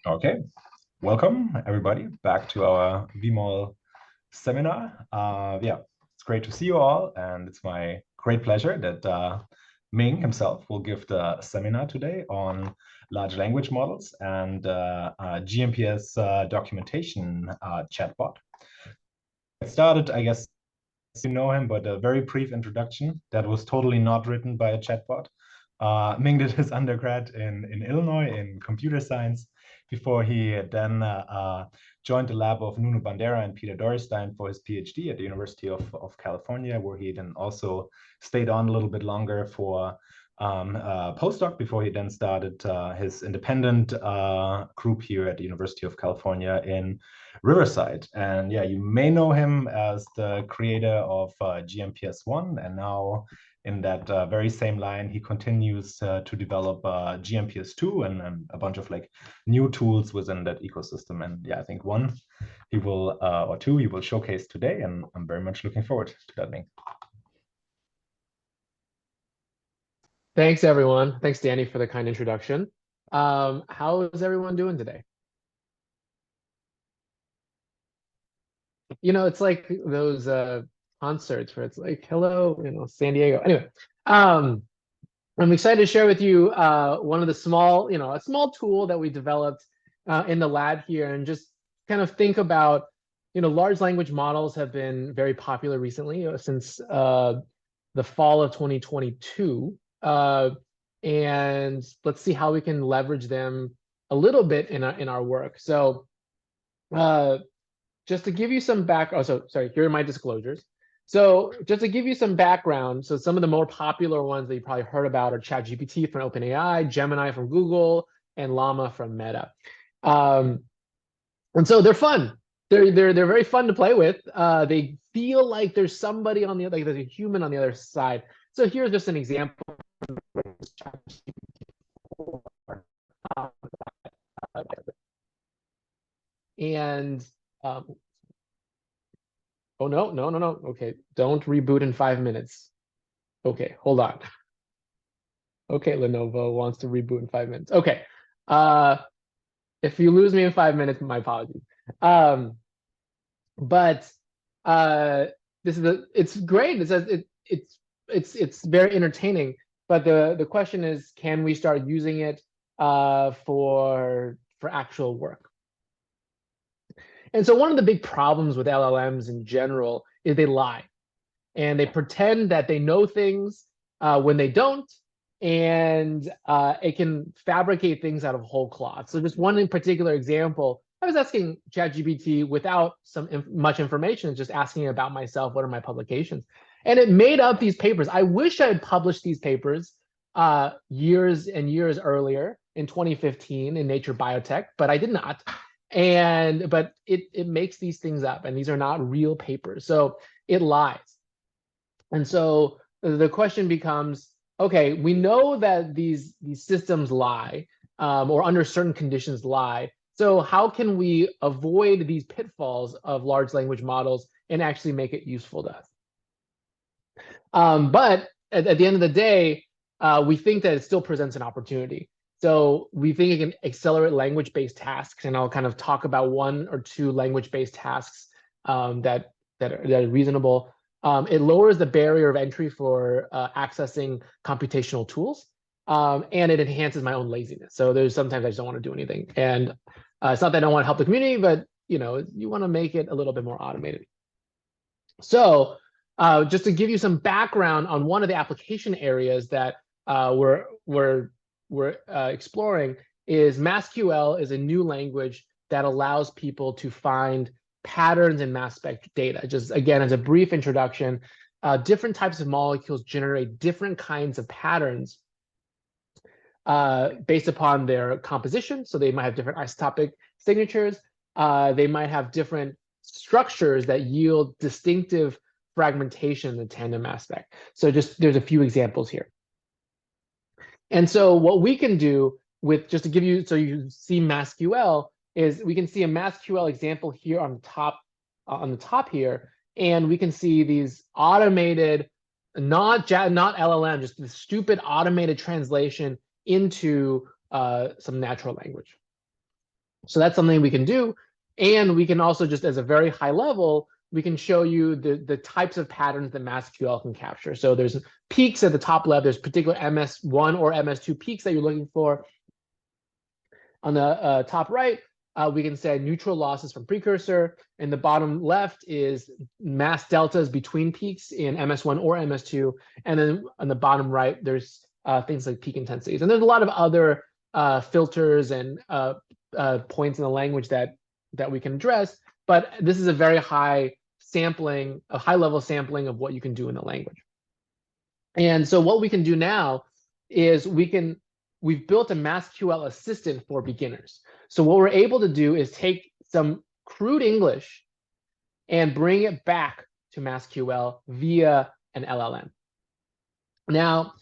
Okay, welcome everybody back to our VMOL seminar. Yeah, it's great to see you all, and it's my great pleasure that Ming himself will give the seminar today on large language models and GNPS documentation chatbot. It started, I guess you know him, but a very brief introduction that was totally not written by a chatbot. Ming did his undergrad in Illinois in computer science before he then joined the lab of Nuno Bandeira and Peter Dorestein for his PhD at the University of California, where he then also stayed on a little bit longer for postdoc before he then started his independent group here at the University of California in Riverside. And yeah, you may know him as the creator of GNPS1, and now in that very same line, he continues to develop GNPS2 and a bunch of like new tools within that ecosystem. And yeah, I think one he will or two he will showcase today, and I'm very much looking forward to that link. Thanks, everyone. Thanks, Danny, for the kind introduction. How is everyone doing today? It's like those concerts where it's like, hello, San Diego. Anyway, I'm excited to share with you one of the a small tool that we developed in the lab here, and just kind of think about, large language models have been very popular recently since the fall of 2022. And let's see how we can leverage them a little bit in our work. So just to give you some here are my disclosures. So just to give you some background, so some of the more popular ones that you probably heard about are ChatGPT from OpenAI, Gemini from Google, and Llama from Meta. And so they're fun. They're very fun to play with. They feel like there's somebody on the other, like there's a human on the other side. So here's just an example. And oh no. Okay, don't reboot in 5 minutes. Okay, hold on. Okay, Lenovo wants to reboot in 5 minutes. Okay. If you lose me in 5 minutes, my apologies. But it's great. It says it's very entertaining. But the question is, can we start using it for actual work? And so one of the big problems with LLMs in general is they lie, and they pretend that they know things when they don't, and it can fabricate things out of whole cloth. So just one in particular example, I was asking ChatGPT without much information, just asking about myself, what are my publications? And it made up these papers. I wish I had published these papers years and years earlier in 2015 in Nature Biotech, but I did not. But it makes these things up, and these are not real papers. So it lies. And so the question becomes, okay, we know that these systems lie, or under certain conditions lie. So how can we avoid these pitfalls of large language models and actually make it useful to us? But at the end of the day, we think that it still presents an opportunity. So we think it can accelerate language-based tasks, and I'll kind of talk about one or two language-based tasks that are reasonable. It lowers the barrier of entry for accessing computational tools, and it enhances my own laziness. So there's sometimes I just don't want to do anything, and it's not that I don't want to help the community, but you want to make it a little bit more automated. So just to give you some background on one of the application areas that we're exploring is MassQL is a new language that allows people to find patterns in mass spec data. Just again, as a brief introduction, different types of molecules generate different kinds of patterns based upon their composition. So they might have different isotopic signatures. They might have different structures that yield distinctive fragmentation in the tandem mass spec. So there's a few examples here. And so what we can do with, just to give you, so you see MassQL, is we can see a MassQL example here on the top here, and we can see these automated, not LLM, just the stupid automated translation into some natural language. So that's something we can do. And we can also, just as a very high level, we can show you the types of patterns that MassQL can capture. So there's peaks at the top left. There's particular MS1 or MS2 peaks that you're looking for. On the top right, we can say neutral losses from precursor. And the bottom left is mass deltas between peaks in MS1 or MS2. And then on the bottom right, there's things like peak intensities. And there's a lot of other filters and points in the language that we can address. But this is a very high sampling, a high level sampling of what you can do in the language. And so what we can do now is we've built a MassQL assistant for beginners. So what we're able to do is take some crude English and bring it back to MassQL via an LLM. Now,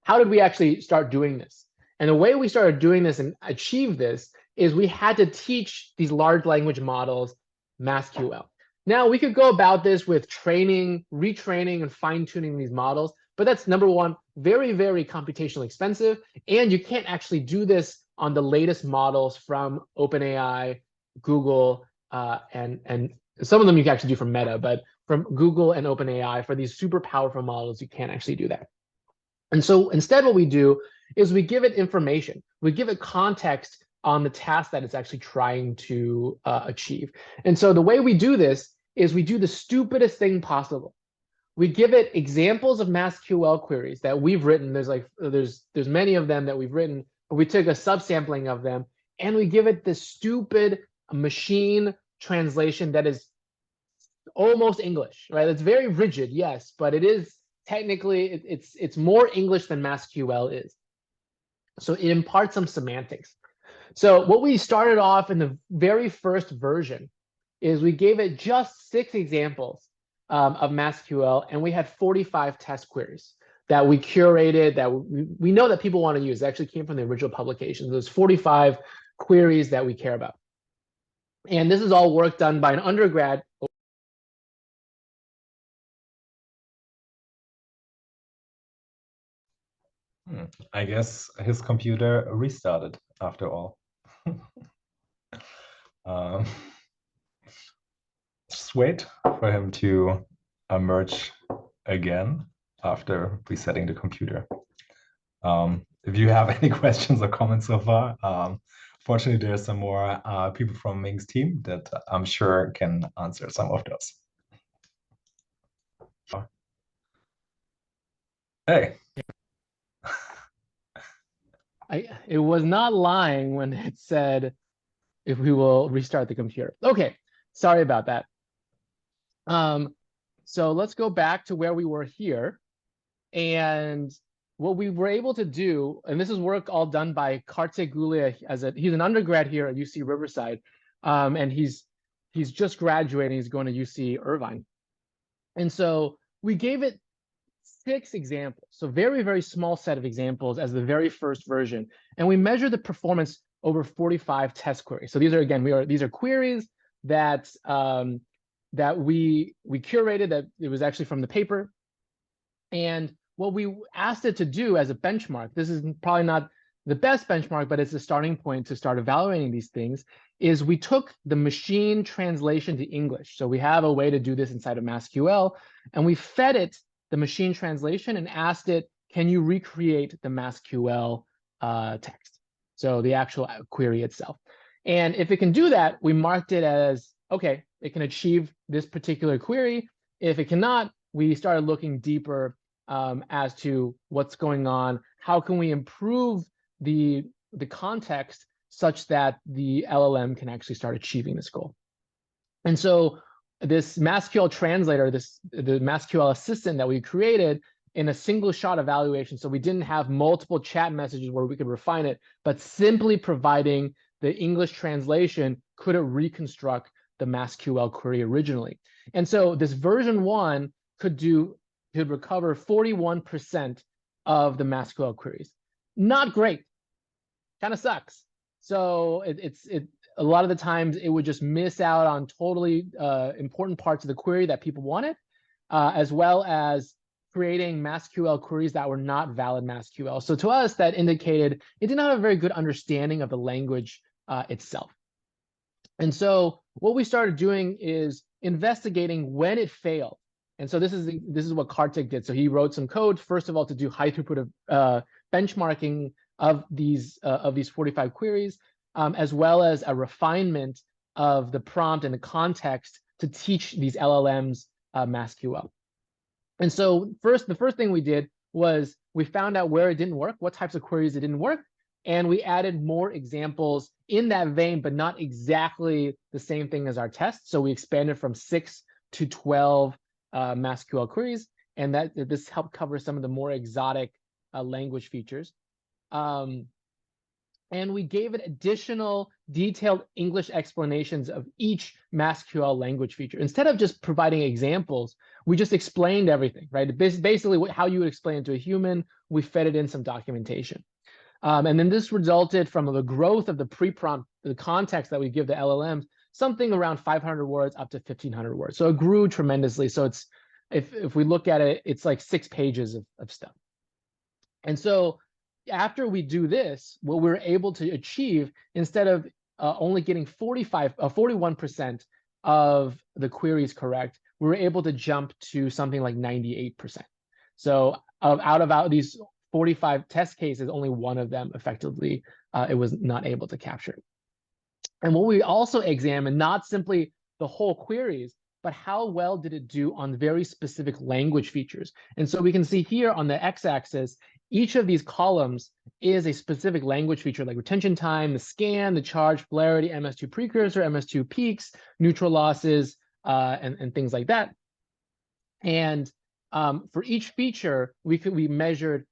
how did we actually start doing this? And the way we started doing this and achieve this is we had to teach these large language models MassQL. Now, we could go about this with training, retraining, and fine-tuning these models, but that's number one, very, very computationally expensive, and you can't actually do this on the latest models from OpenAI, Google, and some of them you can actually do from Meta, but from Google and OpenAI for these super powerful models, you can't actually do that. And so instead, what we do is we give it information. We give it context on the task that it's actually trying to achieve. And so the way we do this is we do the stupidest thing possible. We give it examples of MassQL queries that we've written. There's many of them that we've written, but we took a subsampling of them, and we give it this stupid machine translation that is almost English, right? It's very rigid, yes, but it is technically it's more English than MassQL is. So it imparts some semantics. So what we started off in the very first version is we gave it just 6 examples of MassQL, and we had 45 test queries that we curated that we know that people want to use. It actually came from the original publication. There's 45 queries that we care about. And this is all work done by an undergrad. I guess his computer restarted after all. Just wait for him to emerge again after resetting the computer. If you have any questions or comments so far, fortunately, there's some more people from Ming's team that I'm sure can answer some of those. Hey. It was not lying when it said if we will restart the computer. Okay, sorry about that. So let's go back to where we were here. And what we were able to do, and this is work all done by Kartik Gulia, he's an undergrad here at UC Riverside, and he's just graduating. He's going to UC Irvine. And so we gave it 6 examples, so very, very small set of examples as the very first version. And we measured the performance over 45 test queries. So these are, again, these are queries that that we curated, that it was actually from the paper. And what we asked it to do as a benchmark, this is probably not the best benchmark, but it's a starting point to start evaluating these things, is we took the machine translation to English. So we have a way to do this inside of MassQL, and we fed it the machine translation and asked it, can you recreate the MassQL text? So the actual query itself. And if it can do that, we marked it as, okay, it can achieve this particular query. If it cannot, we started looking deeper as to what's going on. How can we improve the context such that the LLM can actually start achieving this goal? And so this MassQL translator, the MassQL assistant that we created in a single shot evaluation, so we didn't have multiple chat messages where we could refine it, but simply providing the English translation, could it reconstruct the MassQL query originally? And so this version 1 could recover 41% of the MassQL queries. Not great, kind of sucks. So a lot of the times it would just miss out on totally important parts of the query that people wanted, as well as creating MassQL queries that were not valid MassQL. So to us, that indicated it did not have a very good understanding of the language itself. And so what we started doing is investigating when it failed. And so this is what Kartik did. So he wrote some code, first of all, to do high throughput of benchmarking of these 45 queries, as well as a refinement of the prompt and the context to teach these LLMs MassQL. And so the first thing we did was we found out where it didn't work, what types of queries it didn't work, and we added more examples in that vein, but not exactly the same thing as our test. So we expanded from 6 to 12 MassQL queries, and this helped cover some of the more exotic language features. And we gave it additional detailed English explanations of each MassQL language feature. Instead of just providing examples, we just explained everything, right? Basically, how you would explain it to a human, we fed it in some documentation. And then this resulted from the growth of the pre-prompt, the context that we give the LLMs, something around 500 words up to 1,500 words. So it grew tremendously. So it's, if we look at it, it's like 6 pages of stuff. And so after we do this, what we're able to achieve, instead of only getting 41% of the queries correct, we were able to jump to something like 98%. So out of these 45 test cases, only one of them effectively it was not able to capture. And what we also examined, not simply the whole queries, but how well did it do on very specific language features. And so we can see here on the x-axis, each of these columns is a specific language feature, like retention time, the scan, the charge, polarity, MS2 precursor, MS2 peaks, neutral losses, and things like that. And for each feature, we measured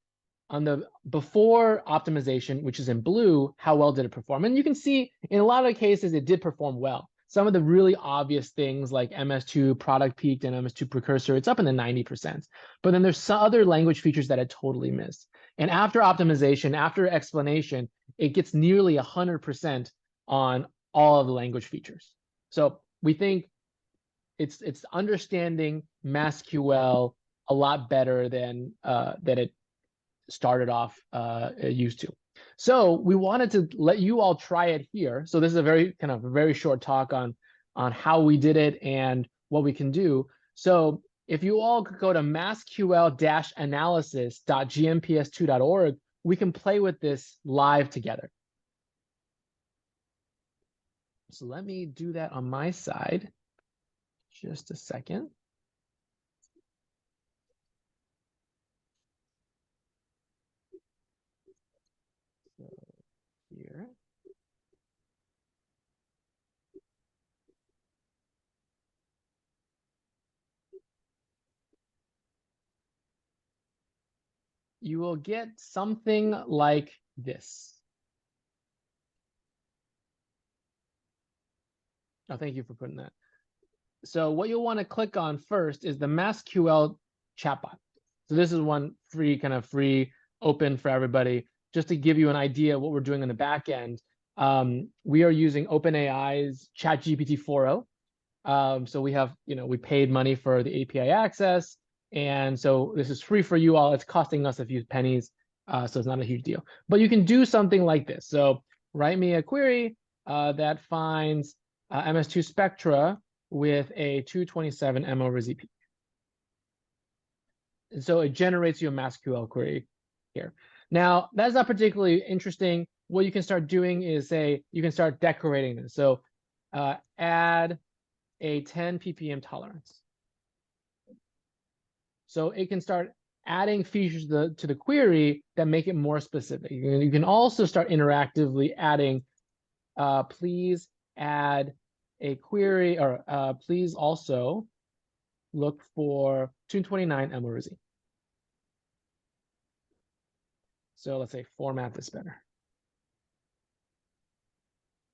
on the before optimization, which is in blue, how well did it perform? And you can see in a lot of cases, it did perform well. Some of the really obvious things like MS2 product peaked and MS2 precursor, it's up in the 90%. But then there's some other language features that it totally missed. And after optimization, after explanation, it gets nearly 100% on all of the language features. So we think it's understanding MassQL a lot better than it started off used to. So we wanted to let you all try it here. So this is a very short talk on how we did it and what we can do. So if you all could go to massql-analysis.gnps2.org, we can play with this live together. So let me do that on my side. Just a second. So here. You will get something like this. Oh, thank you for putting that. So what you'll want to click on first is the MassQL chatbot. So this is one free, open for everybody, just to give you an idea of what we're doing on the back end. We are using OpenAI's ChatGPT 4.0. So we have, we paid money for the API access. And so this is free for you all. It's costing us a few pennies. So it's not a huge deal. But you can do something like this. So write me a query that finds MS2 spectra with a 227 MO/Z peak. And so it generates you a MassQL query here. Now, that's not particularly interesting. What you can start doing is you can start decorating this. So add a 10 ppm tolerance. So it can start adding features to the query that make it more specific. You can also start interactively adding, please add a query, or please also look for 229 MO/Z. So let's say format this better.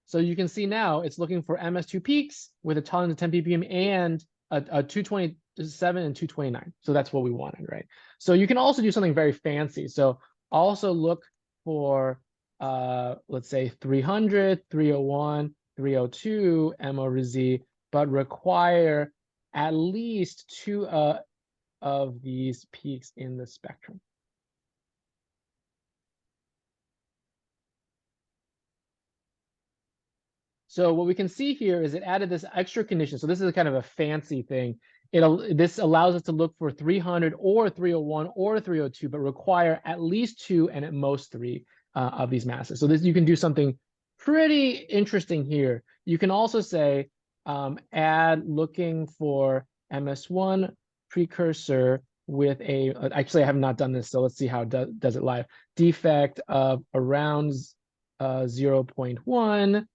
So you can see now it's looking for MS2 peaks with a tolerance of 10 ppm and a 227 and 229. So that's what we wanted, right? So you can also do something very fancy. So also look for, let's say 300, 301, 302 MO/Z, but require at least 2 of these peaks in the spectrum. So what we can see here is it added this extra condition. So this is kind of a fancy thing. This allows us to look for 300 or 301 or 302, but require at least 2 and at most 3 of these masses. So this, you can do something pretty interesting here. You can also say add looking for MS1 precursor with a, actually I have not done this, so let's see how it does it live. Defect of around 0.1.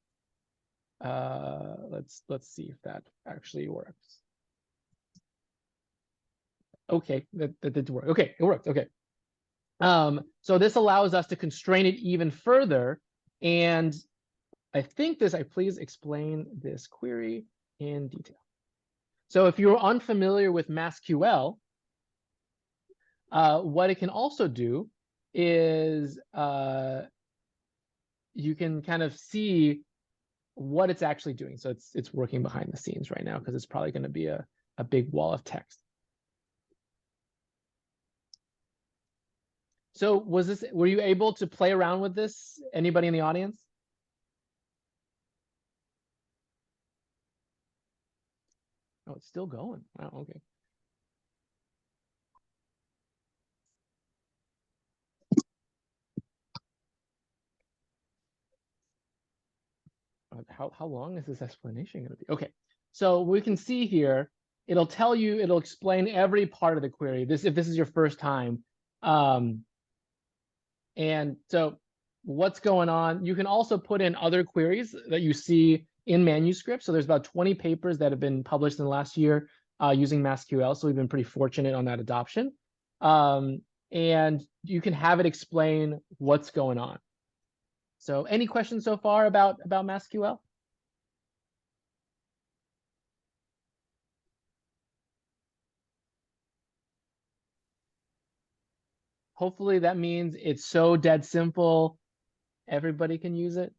Let's see if that actually works. Okay, that did work. Okay, it worked. Okay. So this allows us to constrain it even further. And I think this, please explain this query in detail. So if you're unfamiliar with MassQL, what it can also do is you can kind of see what it's actually doing. So it's working behind the scenes right now because it's probably going to be a big wall of text. So were you able to play around with this? Anybody in the audience? Oh, it's still going. Wow, okay. How long is this explanation going to be? Okay, so we can see here, it'll tell you, it'll explain every part of the query. If this is your first time. And so what's going on? You can also put in other queries that you see in manuscript. So there's about 20 papers that have been published in the last year using MassQL. So we've been pretty fortunate on that adoption. And you can have it explain what's going on. So any questions so far about MassQL? Hopefully that means it's so dead simple, everybody can use it.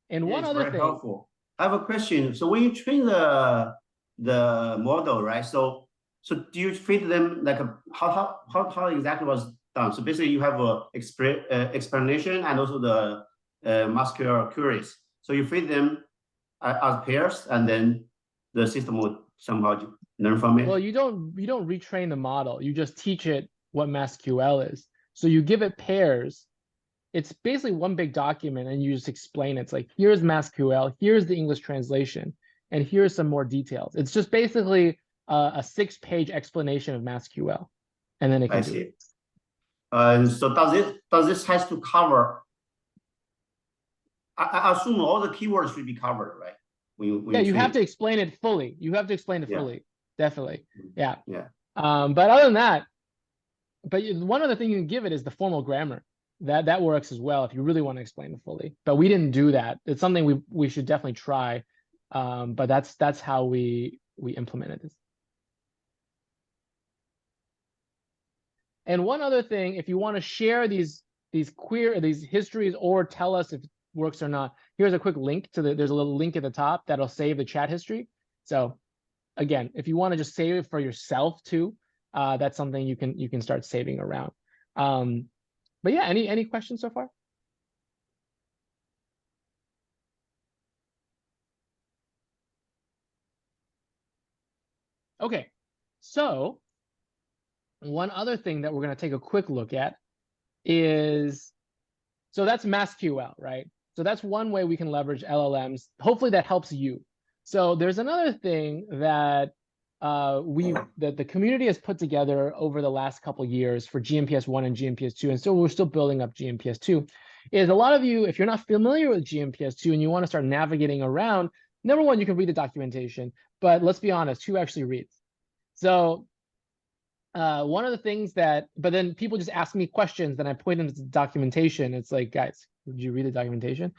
And one other thing. Helpful. I have a question. So when you train the model, right? So do you feed them like how exactly was done? So basically you have a explanation and also the MassQL queries. So you feed them as pairs, and then the system will somehow learn from it. Well, you don't retrain the model. You just teach it what MassQL is. So you give it pairs. It's basically one big document, and you just explain it. It's like, here's MassQL, here's the English translation, and here's some more details. It's just basically a 6-page explanation of MassQL, and then it can do it. So does this has to cover? I assume all the keywords should be covered, right? When you have to explain it fully. You have to explain it fully, definitely. Yeah. Yeah. But other than that, one other thing you can give it is the formal grammar. That works as well if you really want to explain it fully. But we didn't do that. It's something we should definitely try. But that's how we implemented this. And one other thing, if you want to share these histories or tell us if it works or not, here's a quick link to there's a little link at the top that'll save the chat history. So again, if you want to just save it for yourself too, that's something you can start saving around. But yeah, any questions so far? Okay, so one other thing that we're going to take a quick look at is, so that's MassQL, right? So that's one way we can leverage LLMs. Hopefully that helps you. So there's another thing that that the community has put together over the last couple of years for GNPS1 and GNPS2, and so we're still building up GNPS2, is a lot of you, if you're not familiar with GNPS2 and you want to start navigating around, number one, you can read the documentation, but let's be honest, who actually reads? So one of the things but then people just ask me questions, then I point them to the documentation. It's like, guys, did you read the documentation?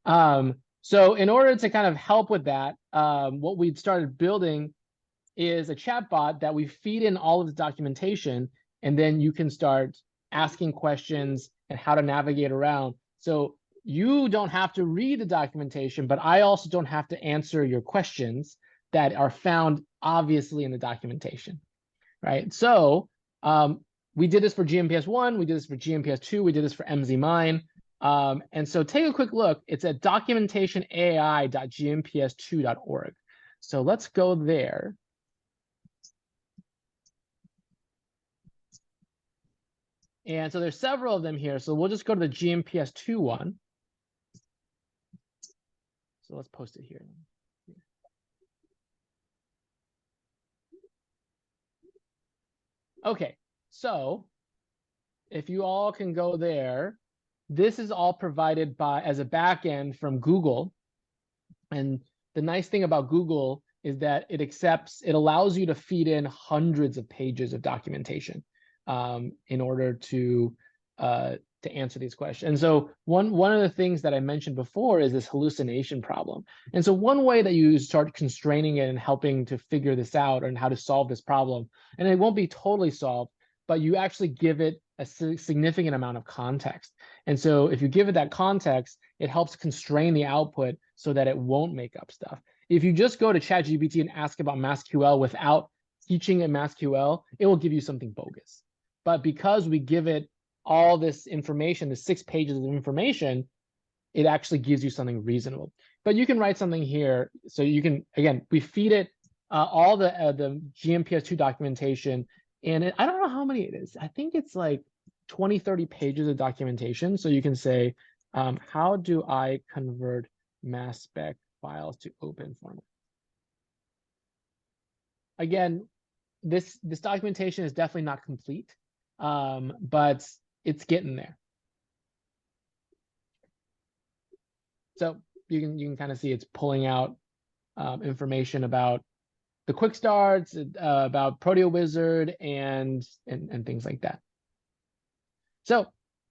So in order to kind of help with that, what we've started building is a chatbot that we feed in all of the documentation, and then you can start asking questions and how to navigate around. So you don't have to read the documentation, but I also don't have to answer your questions that are found obviously in the documentation, right? So we did this for GNPS1, we did this for GNPS2, we did this for MZMine. And so take a quick look. It's at documentationai.gnps2.org. So let's go there. And so there's several of them here. So we'll just go to the GNPS2 one. So let's post it here. Okay, so if you all can go there, this is all provided by as a backend from Google. And the nice thing about Google is that it allows you to feed in hundreds of pages of documentation in order to answer these questions. And so one of the things that I mentioned before is this hallucination problem. And so one way that you start constraining it and helping to figure this out and how to solve this problem, and it won't be totally solved, but you actually give it a significant amount of context. And so if you give it that context, it helps constrain the output so that it won't make up stuff. If you just go to ChatGPT and ask about MassQL without teaching it MassQL, it will give you something bogus. But because we give it all this information, the 6 pages of information, it actually gives you something reasonable. But you can write something here. So you can, again, we feed it all the GNPS2 documentation. And I don't know how many it is. I think it's like 20, 30 pages of documentation. So you can say, how do I convert mass spec files to open format? Again, this documentation is definitely not complete, but it's getting there. So you can kind of see it's pulling out information about the quick starts, about ProteoWizard, and things like that. So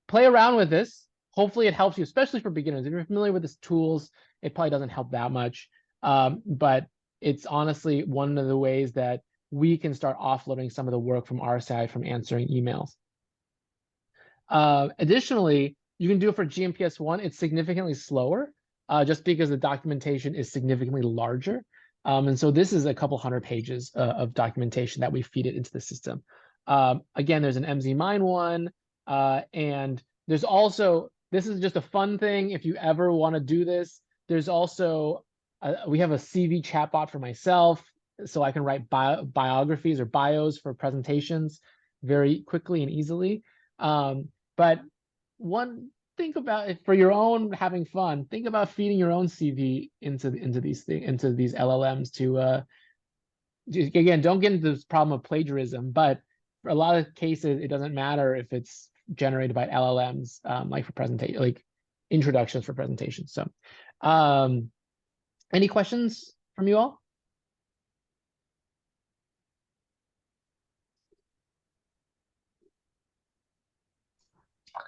play around with this. Hopefully it helps you, especially for beginners. If you're familiar with these tools, it probably doesn't help that much. But it's honestly one of the ways that we can start offloading some of the work from our side from answering emails. Additionally, you can do it for GNPS1. It's significantly slower, just because the documentation is significantly larger. And so this is a couple hundred pages of documentation that we feed it into the system. Again, there's an MZMine one, and there's also, this is just a fun thing if you ever want to do this. There's also, we have a CV chatbot for myself, so I can write biographies or bios for presentations very quickly and easily. But think about it for your own having fun. Think about feeding your own CV into these LLMs to again, don't get into this problem of plagiarism, but for a lot of cases, it doesn't matter if it's generated by LLMs, like for presentation, like introductions for presentations. So, any questions from you all?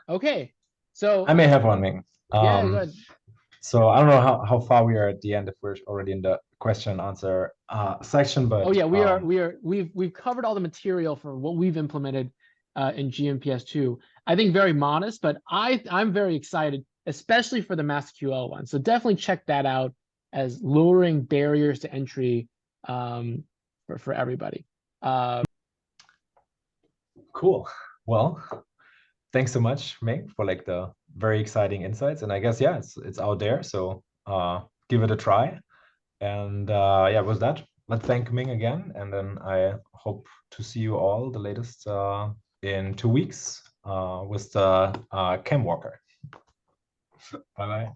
Okay, so I may have one, Ming. yeah, go ahead. So I don't know how far we are at the end, if we're already in the question and answer section, but oh yeah, we've covered all the material for what we've implemented in GNPS2. I think very modest, but I'm very excited, especially for the MassQL one. So definitely check that out as lowering barriers to entry for everybody. cool. Well, thanks so much, Ming, for like the very exciting insights. And I guess, yeah, it's out there. So give it a try. And yeah, with that, let's thank Ming again. And then I hope to see you all the latest in 2 weeks with the Chem Walker. Bye-bye.